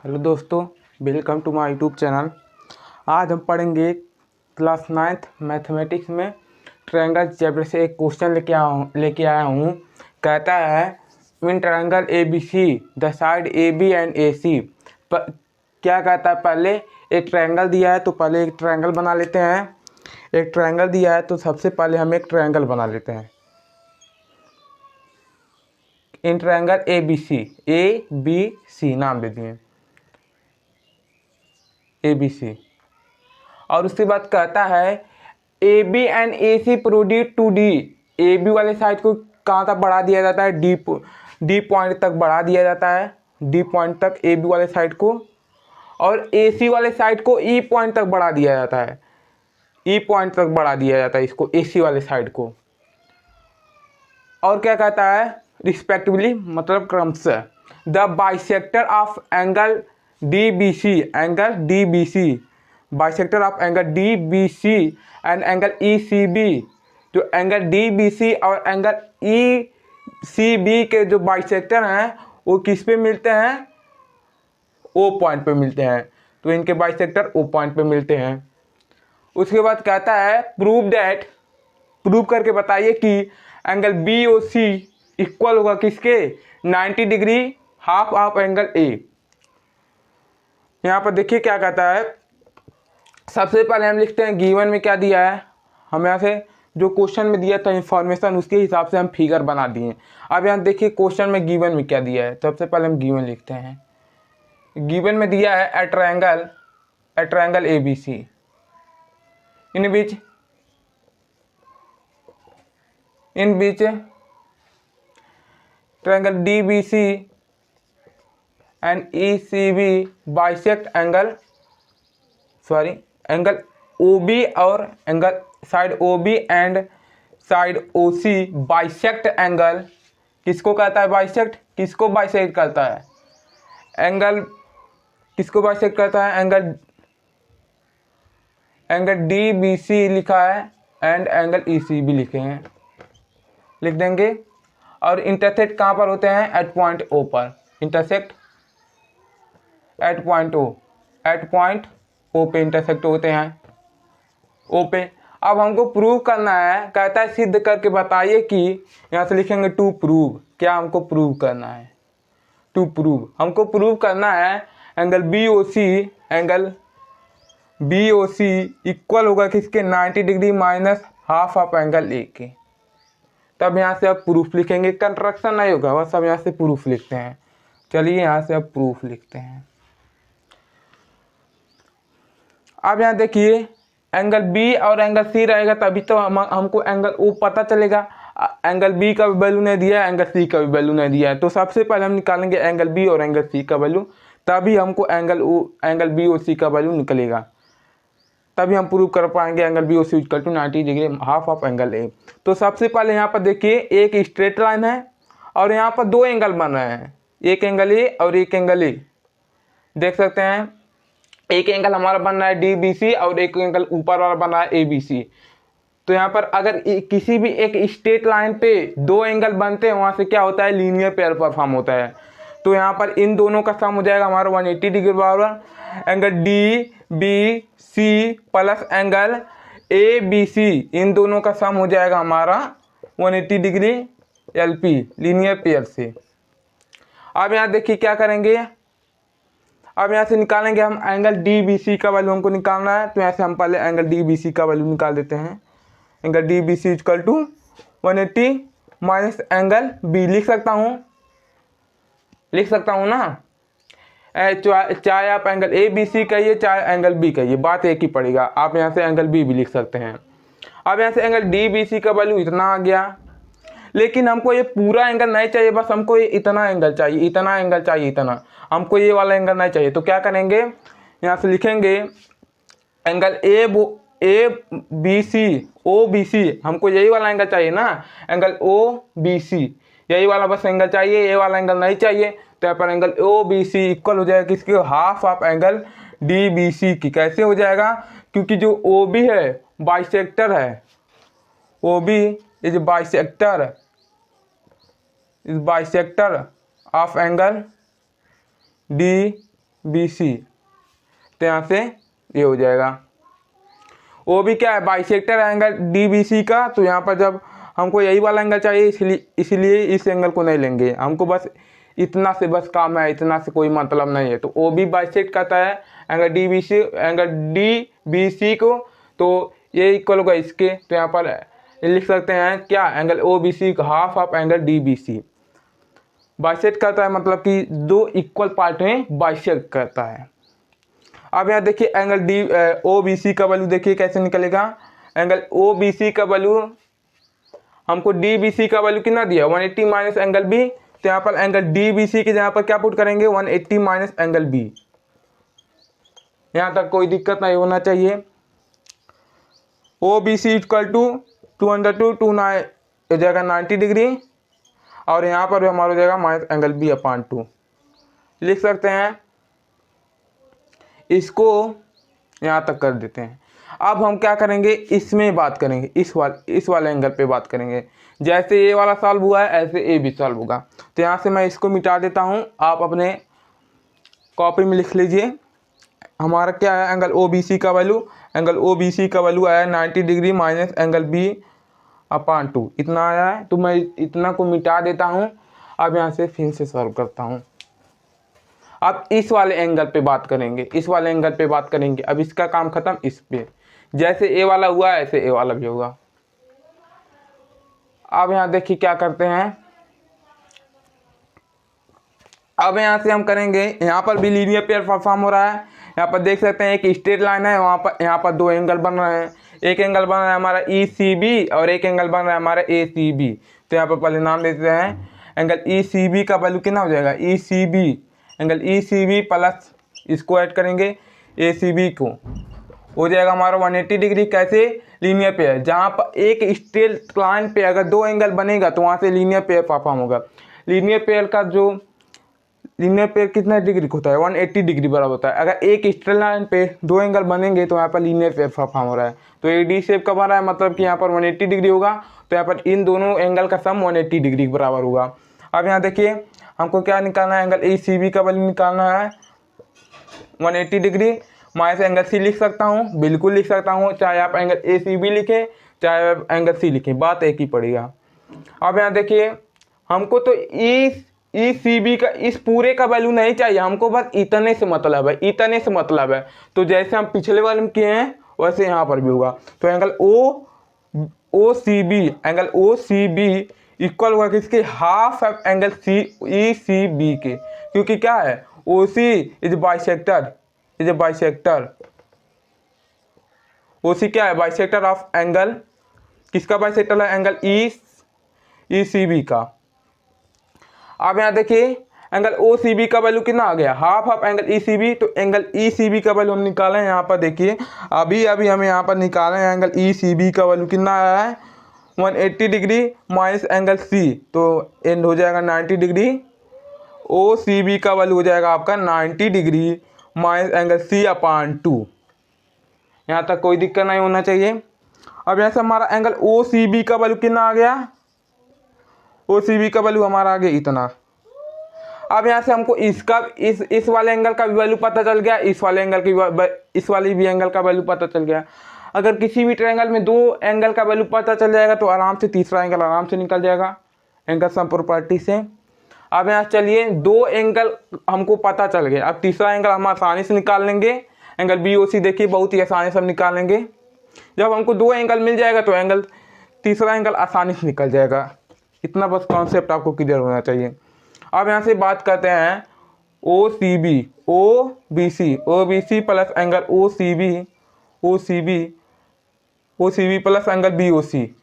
Hello दोस्तों, welcome to my YouTube channel. आज हम पढ़ेंगे क्लास 9th मैथमेटिक्स में ट्रायंगल चैप्टर से एक क्वेश्चन लेके आया हूँ। कहता है in triangle A B C the side A B and A C. क्या कहता है, पहले एक ट्रायंगल दिया है तो पहले एक ट्रायंगल बना लेते हैं। एक ट्रायंगल दिया है तो सबसे पहले हम एक ट्रायंगल बना लेते हैं। इन ट्रायंगल ए बी सी नाम दे दिए ए बी सी। और उसके बाद कहता है A B and A C produce to D. A B वाले साइड को कहाँ तक बढ़ा दिया जाता है? डी पॉइंट तक बढ़ा दिया जाता है, डी पॉइंट तक ए बी वाले साइड को। और ए सी वाले साइड को ई पॉइंट तक बढ़ा दिया जाता है, ई पॉइंट तक बढ़ा दिया जाता है इसको, ए सी वाले साइड को। और क्या कहता है, रिस्पेक्टिवली मतलब क्रमशः the bisector of angle D B C, angle D B C, bisector of angle D B C and angle E C B. जो एंगल डी बी सी और एंगल ई सी बी के जो bisector हैं वो किस पे मिलते हैं? ओ पॉइंट पे मिलते हैं। तो इनके बाइसेक्टर ओ पॉइंट पे मिलते हैं। उसके बाद कहता है प्रूव दैट, प्रूव करके बताइए कि angle B O C equal होगा किसके? 90 डिग्री हाफ ऑफ एंगल ए। यहाँ पर देखिए क्या कहता है। सबसे पहले हम लिखते हैं गिवन में क्या दिया है। हम यहाँ से जो क्वेश्चन में दिया था इंफॉर्मेशन, उसके हिसाब से हम फिगर बना दिए। अब यहाँ देखिए क्वेश्चन में गिवन में क्या दिया है। सबसे पहले हम गिवन लिखते हैं। गिवन में दिया है a triangle A B C in which triangle D B C and E C B bisect angle O B और angle side O B and side O C bisect angle. किसको कहता है bisect? किसको bisect करता है? Angle किसको bisect करता है? एंगल डी बी सी लिखा है and angle E C B लिखे हैं, लिख देंगे। और इंटरसेक्ट कहाँ पर होते हैं? एट पॉइंट ओ पर। इंटरसेक्ट एट पॉइंट ओ पे इंटरसेक्ट होते हैं, ओ पे। अब हमको प्रूव करना है। कहता है सिद्ध करके बताइए कि, यहाँ से लिखेंगे टू प्रूव। क्या हमको प्रूव करना है? टू प्रूव हमको प्रूव करना है angle B O C equal होगा किसके? 90 degree minus half of angle ए के। तब यहाँ से अब प्रूफ लिखेंगे, कंस्ट्रक्शन नहीं होगा, बस अब यहाँ से प्रूफ लिखते हैं। चलिए यहाँ से अब प्रूफ लिखते हैं। अब यहाँ देखिए एंगल बी और एंगल सी रहेगा तभी तो हमको एंगल ओ पता चलेगा। एंगल बी का भी वैल्यू नहीं दिया है, एंगल सी का भी वैल्यू नहीं दिया है। तो सबसे पहले हम निकालेंगे एंगल बी और एंगल सी का वैल्यू, तभी हमको एंगल बी और सी का वैल्यू निकलेगा। तभी हम प्रूव कर पाएंगे angle B O C equal to 90 degree half of angle A. तो सबसे पहले यहाँ पर देखिए एक स्ट्रेट लाइन है और यहाँ पर दो एंगल बन रहे हैं, एक एंगल ए और एक एंगल ए। देख सकते हैं एक एंगल हमारा बन रहा है डी बी सी और एक एंगल ऊपर वाला बन रहा है ए बी सी। तो यहाँ पर अगर किसी भी एक स्ट्रेट लाइन पे दो एंगल बनते हैं, वहाँ से क्या होता है? लीनियर पेयर परफॉर्म होता है। तो यहाँ पर इन दोनों का सम हो जाएगा हमारा 180 डिग्री बराबर angle D B C plus angle A B C. इन दोनों का सम हो जाएगा हमारा 180 degree L P, linear pair से। अब यहाँ देखिए क्या करेंगे। अब यहाँ से निकालेंगे हम एंगल डी बी सी का वैल्यू हमको निकालना है। तो यहाँ से हम पहले एंगल डी बी सी का वैल्यू निकाल देते हैं। Angle D B C equal to 180 minus angle B. लिख सकता हूँ ना। चाहे आप एंगल ए बी सी कहिए चाहे एंगल बी कहिए, बात एक ही पड़ेगा। आप यहाँ से एंगल बी भी लिख सकते हैं। अब यहाँ से एंगल डी बी सी का वैल्यू इतना आ गया, लेकिन हमको ये पूरा एंगल नहीं चाहिए, बस हमको ये इतना एंगल चाहिए, इतना एंगल चाहिए, इतना। हमको ये वाला एंगल नहीं चाहिए। तो क्या करेंगे, यहाँ से लिखेंगे angle A B C O B C. हमको यही वाला एंगल चाहिए ना, एंगल ओ बी सी, यही वाला बस एंगल चाहिए, ये वाला एंगल नहीं चाहिए। तो यहाँ पर angle O B C equal हो जाएगा किसके? Half of angle D B C की। कैसे हो जाएगा? क्योंकि जो ओ बी है बाइसेक्टर है, O B is bisector of angle D B C, तो यहाँ से ये हो जाएगा। वो भी क्या है, bisector angle D B C का। तो यहाँ पर जब हमको यही वाला एंगल चाहिए, इसलिए इस एंगल को नहीं लेंगे, हमको बस इतना से बस काम है, इतना से कोई मतलब नहीं है। तो वो भी बाइसेक्ट करता है एंगल डी बी सी को, तो ये इक्वल होगा इसके। तो यहाँ पर लिख सकते हैं क्या, angle O B C half of angle D B C. Bisect करता है मतलब कि दो इक्वल पार्ट में बाइसेक्ट करता है। अब यहाँ देखिए angle D O B C का वैल्यू देखिए कैसे निकलेगा। एंगल ओ बी सी का वैल्यू हमको डी बी सी का वैल्यू कितना दिया, 180 माइनस एंगल बी। तो यहाँ पर एंगल डी बी सी के जहाँ पर क्या पुट करेंगे, 180 माइनस एंगल बी। यहाँ तक कोई दिक्कत नहीं होना चाहिए। O B C equal to 2/2 हो जाएगा 90 डिग्री, और यहाँ पर भी हमारा हो जाएगा माइनस एंगल बी अपॉन 2 लिख सकते हैं। इसको यहाँ तक कर देते हैं। अब हम क्या करेंगे, इसमें बात करेंगे, इस वाले एंगल पे बात करेंगे। जैसे ये वाला सॉल्व हुआ है ऐसे ए भी सॉल्व होगा। तो यहाँ से मैं इसको मिटा देता हूँ, आप अपने कॉपी में लिख लीजिए। हमारा क्या है, एंगल ओ बी सी का value, angle O B C का वैल्यू आया 90 degree minus angle B upon 2, इतना आया है। तो मैं इतना को मिटा देता हूँ। अब यहाँ से फिर से सॉल्व करता हूँ। अब इस वाले एंगल पे बात करेंगे, इस वाले एंगल पे बात करेंगे। अब इसका काम खत्म। इस पे जैसे ए वाला हुआ ऐसे ए वाला भी होगा। अब यहाँ देखिए क्या करते हैं, अब यहाँ से हम करेंगे, यहाँ पर भी लीनियर पेयर परफॉर्म हो रहा है। यहाँ पर देख सकते हैं एक स्ट्रेट लाइन है, वहाँ पर यहाँ पर दो एंगल बन रहे हैं। एक एंगल बन रहा है हमारा ई सी बी और एक एंगल बन रहा है हमारा ए सी बी। तो यहाँ पर पहले नाम देते हैं, एंगल ई सी बी का वैल्यू कितना हो जाएगा, E C B, angle E C B plus इसको ऐड करेंगे ए सी बी को, हो जाएगा हमारा 180 डिग्री। कैसे, लीनियर पेयर। जहाँ पर एक स्ट्रेट लाइन पे अगर दो एंगल बनेगा तो वहाँ से लीनियर पेयर परफॉर्म होगा। लीनियर पेयर का जो लीनियर पेयर कितना डिग्री होता है, 180 डिग्री बराबर होता है। अगर एक स्ट्रेट लाइन पे दो एंगल बनेंगे तो यहाँ पर लीनियर पेयर परफॉर्म हो रहा है। तो ये डी शेप का बन रहा है, मतलब कि यहाँ पर 180 डिग्री होगा। तो यहाँ पर इन दोनों एंगल का सम 180 डिग्री के बराबर होगा। अब यहाँ देखिए हमको क्या निकालना है, एंगल ए सी बी का वैल्यू निकालना है 180 डिग्री माइनस एंगल सी लिख सकता हूँ, बिल्कुल लिख सकता हूँ, चाहे आप एंगल ए सी बी लिखें चाहे आप एंगल सी लिखें, बात एक ही पड़ेगा। अब यहाँ देखिए हमको तो ई सी बी का इस पूरे का वैल्यू नहीं चाहिए, हमको बस इतने से मतलब है, इतने से मतलब है। तो जैसे हम पिछले वाले में किए हैं वैसे यहाँ पर भी होगा। तो angle O C B, angle O C B equal होगा किसके, half of angle C E C B के। क्योंकि क्या है, O C is bisector, is a bisector. O C क्या है, बाइसेक्टर ऑफ एंगल, किसका बाइसेक्टर है, एंगल ई सी बी का। अब यहाँ देखिए एंगल ओ सी बी का वैल्यू कितना आ गया, half of angle E C B. तो एंगल ई सी बी का वैल्यू हम निकाले हैं, यहाँ पर देखिए अभी हमें यहाँ पर निकाले हैं एंगल ई सी बी का वैल्यू कितना आया है, 180 डिग्री माइनस एंगल सी, तो एंड हो जाएगा 90 डिग्री। ओ सी बी का वैल्यू हो जाएगा आपका 90 degree minus angle C upon 2। यहाँ तक कोई दिक्कत नहीं होना चाहिए। अब यहाँ से हमारा एंगल ओ सी बी का वैल्यू कितना आ गया, ओ सी बी का वैल्यू हमारा आ गया इतना। अब यहाँ से हमको इसका इस वाले एंगल का भी वैल्यू पता चल गया, इस वाले एंगल की इस वाले भी एंगल का वैल्यू पता चल गया। अगर किसी भी ट्रायंगल में दो एंगल का वैल्यू पता चल जाएगा तो आराम से तीसरा एंगल आराम से निकल जाएगा एंगल सम प्रॉपर्टी से। अब यहाँ चलिए दो एंगल हमको पता चल गया, अब तीसरा एंगल हम आसानी से निकाल लेंगे। एंगल बी ओ सी देखिए बहुत ही आसानी से हम निकाल लेंगे। जब हमको दो एंगल मिल जाएगा तो तीसरा एंगल आसानी से निकल जाएगा। इतना बस कॉन्सेप्ट आपको क्लियर होना चाहिए। अब यहाँ से बात करते हैं O C B, O B C plus angle O C B plus angle B O C.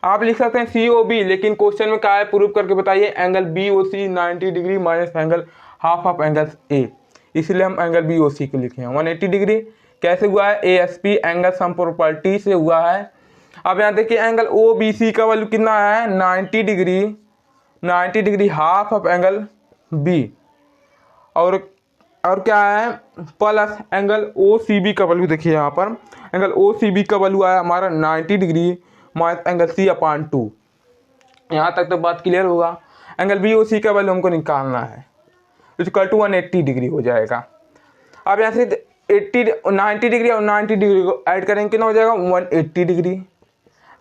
आप लिख सकते हैं सी ओ बी, लेकिन क्वेश्चन में क्या है प्रूव करके बताइए, angle B O C 90 degree minus angle half of angle A, इसलिए हम एंगल बी ओ सी को लिखे हैं 180 डिग्री। कैसे हुआ है, A S P angle sum property से हुआ है। अब यहाँ देखिए एंगल ओ बी सी का वैल्यू कितना है, 90 degree half of angle B, और क्या है plus angle O C B का वैल्यू देखिए यहाँ पर एंगल ओ सी बी का वैल्यू आया हमारा 90 degree minus angle C upon 2। यहाँ तक तो बात क्लियर होगा। एंगल बी ओ सी का वैल्यू हमको निकालना है। इक्वल टू 180 डिग्री हो जाएगा। अब यहाँ से 90 डिग्री और 90 डिग्री को ऐड करेंगे कितना हो जाएगा 180 डिग्री,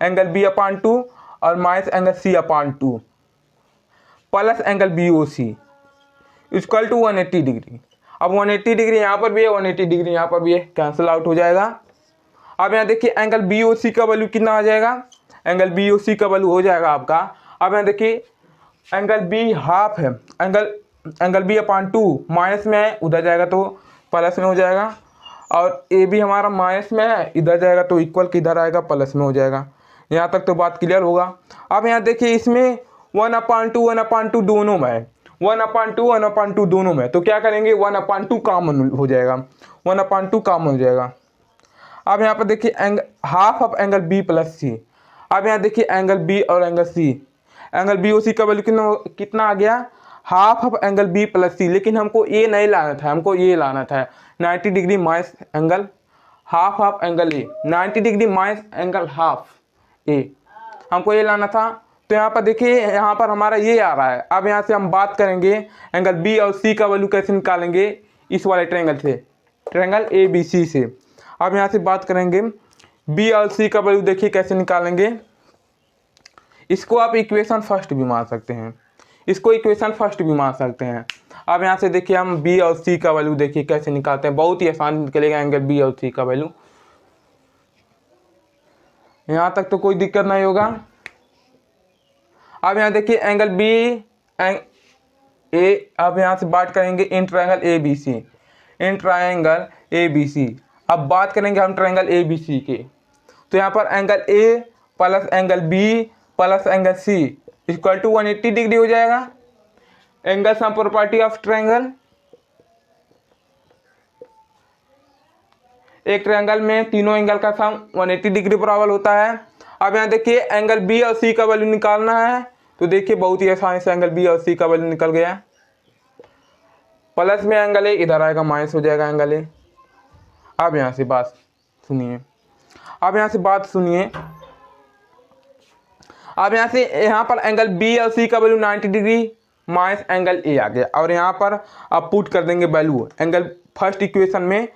एंगल बी अपान 2 और minus angle C upon 2 plus angle B O C equal to 180 degree. अब 180 डिग्री यहाँ पर भी है, 180 डिग्री यहाँ पर भी है, कैंसिल आउट हो जाएगा। अब यहाँ देखिए एंगल बी ओ सी का वैल्यू कितना आ जाएगा, एंगल बी ओ सी का वैल्यू हो जाएगा आपका। अब यहाँ देखिए एंगल बी हाफ है, एंगल बी अपान 2 माइनस में है, उधर जाएगा तो प्लस में हो जाएगा, और ए भी हमारा माइनस में है, इधर जाएगा तो इक्वल किधर आएगा प्लस में हो जाएगा। यहाँ तक तो बात क्लियर होगा। अब यहाँ देखिए इसमें 1/2 दोनों में है, 1/2 दोनों में, तो क्या करेंगे 1/2 कॉमन हो जाएगा, 1/2 कॉमन हो जाएगा। अब यहाँ पर देखिए half of angle B plus C. अब यहाँ देखिए एंगल बी और angle C, angle B O C का वैल्यू कितना आ गया, half of angle B plus C, लेकिन हमको ये नहीं लाना था, हमको ये लाना था 90 degree minus angle half of angle A, 90 degree minus angle half A, हमको ये लाना था। तो यहाँ पर देखिए यहाँ पर हमारा ये आ रहा है। अब यहाँ से हम बात करेंगे एंगल बी और सी का वैल्यू कैसे निकालेंगे, इस वाले ट्रायंगल से, ट्रायंगल ए बी सी से। अब यहाँ से बात करेंगे बी और सी का वैल्यू, देखिए कैसे निकालेंगे। इसको आप इक्वेशन फर्स्ट भी मान सकते हैं, इसको इक्वेशन फर्स्ट भी मान सकते हैं। अब यहाँ से देखिए हम बी और सी का वैल्यू देखिए कैसे निकालते हैं, बहुत ही आसान निकलेगा एंगल बी और सी का वैल्यू। यहाँ तक तो कोई दिक्कत नहीं होगा। अब यहाँ देखिए एंगल बी ए, अब यहाँ से बात करेंगे in triangle A B C, in triangle A B C. अब बात करेंगे हम ट्रायंगल ए बी सी के, तो यहाँ पर angle A plus angle B plus angle C equal to 180 degree हो जाएगा। Angle sum property of triangle, एक ट्रायंगल में तीनों एंगल का सम 180 डिग्री बराबर होता है। अब यहाँ देखिए एंगल बी और सी का वैल्यू निकालना है, तो देखिए बहुत ही आसानी से एंगल बी और सी का वैल्यू निकल गया। प्लस में एंगल ए, इधर आएगा माइनस हो जाएगा एंगल ए। अब यहाँ से बात सुनिए, अब यहाँ से बात सुनिए। अब यहाँ से यहाँ पर एंगल बी और सी का value 90 degree minus angle A आ गया, और यहाँ पर आप पुट कर देंगे वैल्यू एंगल फर्स्ट इक्वेशन में,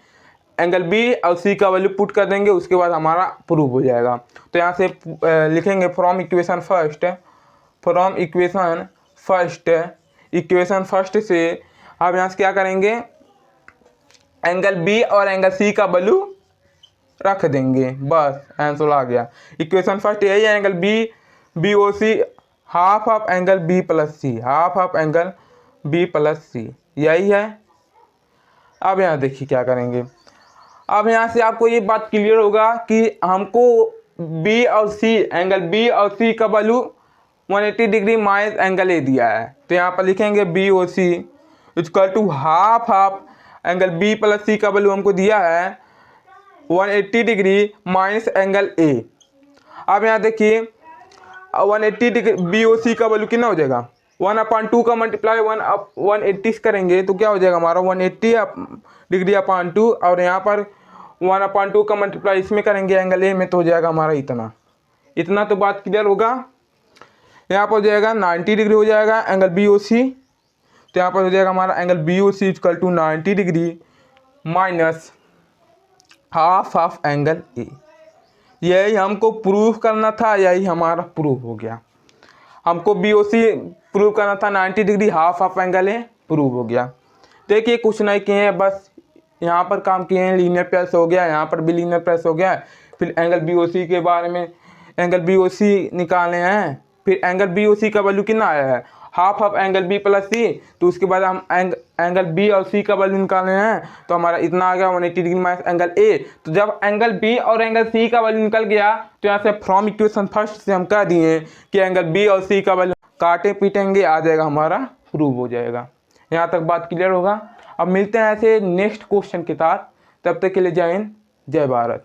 एंगल बी और सी का वैल्यू पुट कर देंगे, उसके बाद हमारा प्रूव हो जाएगा। तो यहाँ से लिखेंगे from equation first, from equation first से अब यहाँ से क्या करेंगे, एंगल बी और एंगल सी का वैल्यू रख देंगे, बस आंसर आ गया। इक्वेशन फर्स्ट यही है, angle B O C half of angle B plus C, half of angle B plus C, यही है। अब यहाँ देखिए क्या करेंगे। अब यहाँ से आपको ये बात क्लियर होगा कि हमको बी और सी, एंगल बी और सी का value 180 degree minus angle A दिया है, तो यहाँ पर लिखेंगे B O C equal to half of angle B plus C का वैल्यू हमको दिया है 180 डिग्री माइनस एंगल ए। अब यहाँ देखिए 180 डिग्री बी ओ सी का वैल्यू कितना हो जाएगा, 1/2 का मल्टीप्लाई 180 करेंगे तो क्या हो जाएगा हमारा 180 डिग्री अपान 2, और यहाँ पर 1/2 का मल्टीप्लाई इसमें करेंगे एंगल ए में, तो हो जाएगा हमारा इतना तो बात क्लियर होगा। यहाँ पर हो जाएगा 90 डिग्री हो जाएगा एंगल बी ओ सी, तो यहाँ पर हो जाएगा हमारा angle B O C equal to 90 degree minus half of angle A. यही हमको प्रूफ करना था, यही हमारा प्रूफ हो गया। हमको बी ओ सी प्रूव करना था 90 degree half of angle A, prove हो गया। देखिए कुछ नहीं किए हैं, बस यहाँ पर काम किए हैं, लीनियर प्रेस हो गया, यहाँ पर भी लीनियर प्रेस हो गया। फिर एंगल बी ओ सी के बारे में, एंगल बी ओ सी निकालने हैं। फिर एंगल बी ओ सी का वैल्यू कितना आया है, half of angle B plus C, तो उसके बाद हम एंगल बी और सी का वैल्यू निकालने हैं, तो हमारा इतना आ गया 180 डिग्री माइनस एंगल ए। तो जब एंगल बी और एंगल सी का वैल्यू निकल गया, तो यहाँ से फ्रॉम इक्वेशन फर्स्ट से हम कह दिए कि एंगल बी और सी का वैल्यू काटे पीटेंगे आ जाएगा, हमारा प्रूव हो जाएगा। यहाँ तक बात क्लियर होगा। अब मिलते हैं ऐसे नेक्स्ट क्वेश्चन के साथ, तब तक के लिए जय हिंद जय भारत।